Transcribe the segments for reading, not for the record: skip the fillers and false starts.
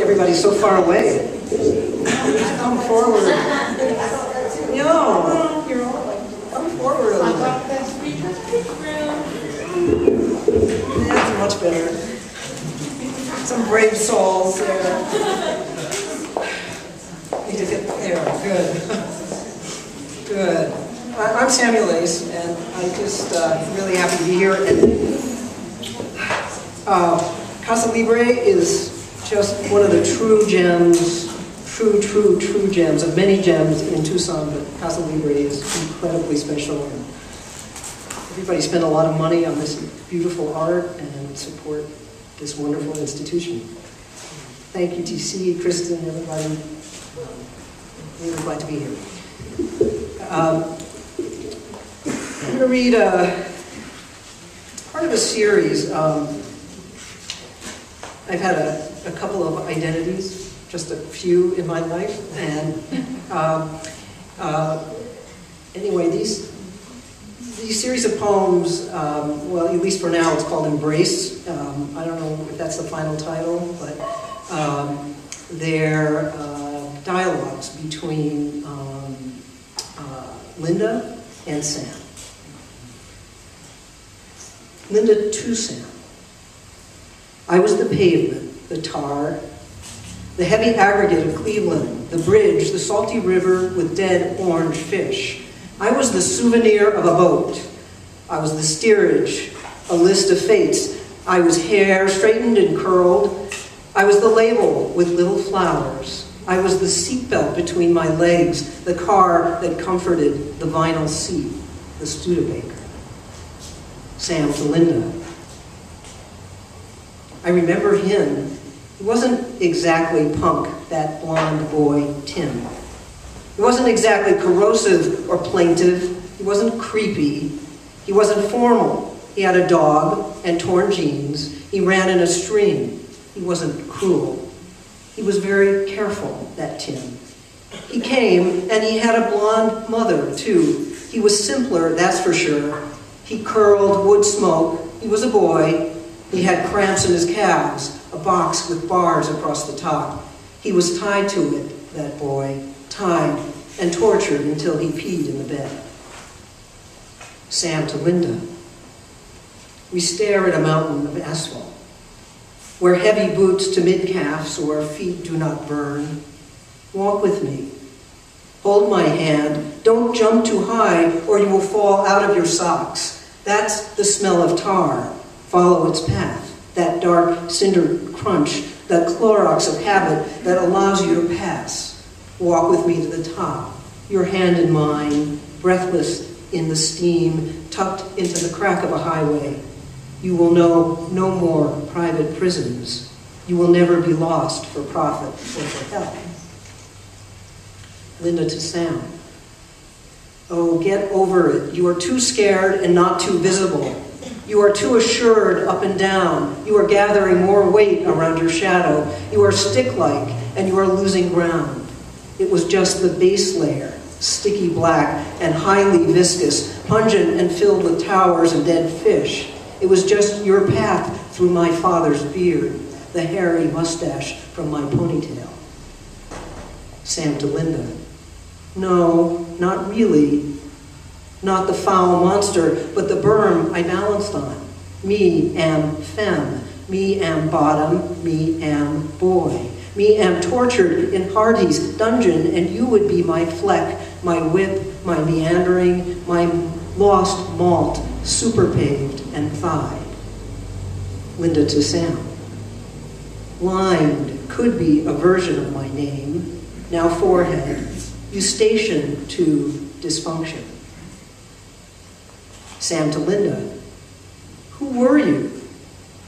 everybody's so far away. Come forward. No, you're all like, come forward a little. That's much better. Some brave souls there. Need to get there. Good. Good. I'm Samuel Ace, and I'm just really happy to be here. And Casa Libre is just one of the true gems, true gems of many gems in Tucson, but Casa Libre is incredibly special. And everybody spent a lot of money on this beautiful art and support this wonderful institution. Thank you, TC, Kristen, everybody. Really glad to be here. I'm going to read part of a series. I've had a couple of identities, just a few in my life, and anyway, these series of poems, well, at least for now, it's called Embrace. I don't know if that's the final title, but they're dialogues between Linda and Sam. Linda to Sam. I was the pavement, the tar, the heavy aggregate of Cleveland, the bridge, the salty river with dead orange fish. I was the souvenir of a boat. I was the steerage, a list of fates. I was hair straightened and curled. I was the label with little flowers. I was the seatbelt between my legs, the car that comforted the vinyl seat, the Studebaker. Sam to Linda. I remember him. He wasn't exactly punk, that blonde boy, Tim. He wasn't exactly corrosive or plaintive. He wasn't creepy. He wasn't formal. He had a dog and torn jeans. He ran in a stream. He wasn't cruel. He was very careful, that Tim. He came, and he had a blonde mother, too. He was simpler, that's for sure. He curled wood smoke. He was a boy. He had cramps in his calves, a box with bars across the top. He was tied to it, that boy, tied and tortured until he peed in the bed. Sam to Linda. We stare at a mountain of asphalt. Wear heavy boots to mid-calf so our feet do not burn. Walk with me. Hold my hand. Don't jump too high or you will fall out of your socks. That's the smell of tar. Follow its path. That dark cinder crunch, that Clorox of habit that allows you to pass. Walk with me to the top. Your hand in mine, breathless in the steam, tucked into the crack of a highway. You will know no more private prisons. You will never be lost for profit or for help. Linda to Sam. Oh, get over it. You are too scared and not too visible. You are too assured up and down. You are gathering more weight around your shadow. You are stick-like and you are losing ground. It was just the base layer, sticky black and highly viscous, pungent and filled with towers and dead fish. It was just your path through my father's beard, the hairy mustache from my ponytail. Sam to Linda. No, not really. Not the foul monster, but the berm I balanced on. Me am femme. Me am bottom. Me am boy. Me am tortured in Hardy's dungeon, and you would be my fleck, my whip, my meandering, my lost malt, super paved and thighed. Linda to Sam. Lined could be a version of my name. Now forehead. You station to dysfunction. Sam to Linda. Who were you?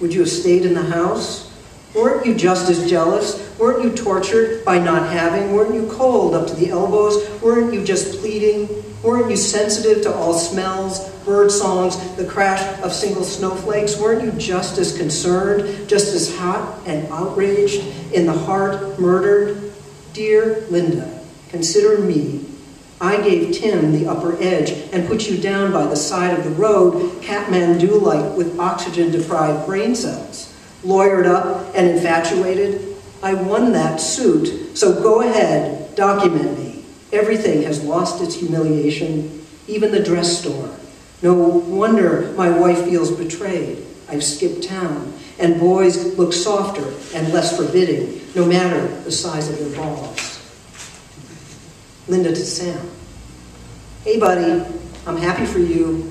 Would you have stayed in the house? Weren't you just as jealous? Weren't you tortured by not having? Weren't you cold up to the elbows? Weren't you just pleading? Weren't you sensitive to all smells, bird songs, the crash of single snowflakes? Weren't you just as concerned, just as hot and outraged, in the heart murdered? Dear Linda, consider me. I gave Tim the upper edge and put you down by the side of the road, Kathmandu-like with oxygen-deprived brain cells. Lawyered up and infatuated, I won that suit, so go ahead, document me. Everything has lost its humiliation, even the dress store. No wonder my wife feels betrayed. I've skipped town, and boys look softer and less forbidding, no matter the size of their balls. Linda to Sam. Hey, buddy, I'm happy for you,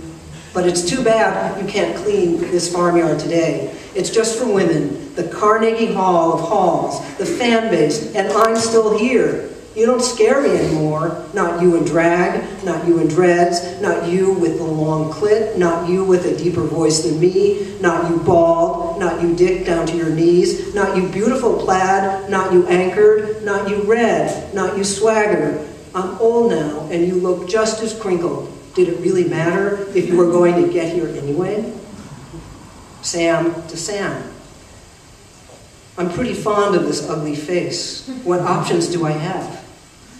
but it's too bad you can't clean this farmyard today. It's just for women, the Carnegie Hall of halls, the fan base, and I'm still here. You don't scare me anymore. Not you in drag, not you in dreads, not you with the long clit, not you with a deeper voice than me, not you bald, not you dick down to your knees, not you beautiful plaid, not you anchored, not you red, not you swagger. I'm old now, and you look just as crinkled. Did it really matter if you were going to get here anyway? Sam to Sam. I'm pretty fond of this ugly face. What options do I have?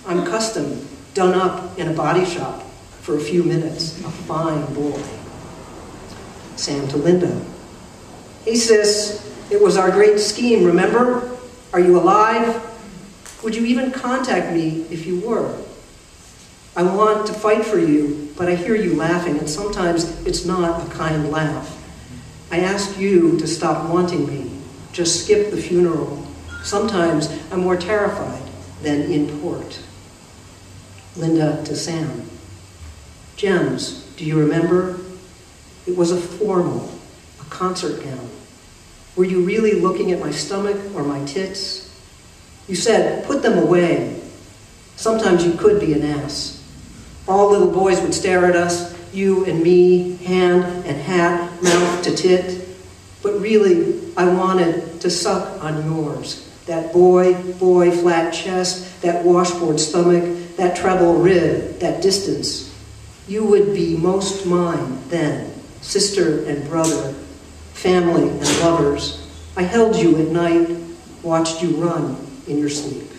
I'm custom, done up in a body shop for a few minutes. A fine boy. Sam to Linda. Hey sis, it was our great scheme, remember? Are you alive? Would you even contact me if you were? I want to fight for you, but I hear you laughing, and sometimes it's not a kind laugh. I ask you to stop wanting me. Just skip the funeral. Sometimes I'm more terrified than in port. Linda to Sam. Gems, do you remember? It was a formal, a concert gown. Were you really looking at my stomach or my tits? You said, put them away. Sometimes you could be an ass. All little boys would stare at us, you and me, hand and hat, mouth to tit. But really, I wanted to suck on yours. That boy, flat chest, that washboard stomach, that treble rib, that distance. You would be most mine then, sister and brother, family and lovers. I held you at night, watched you run in your sleep.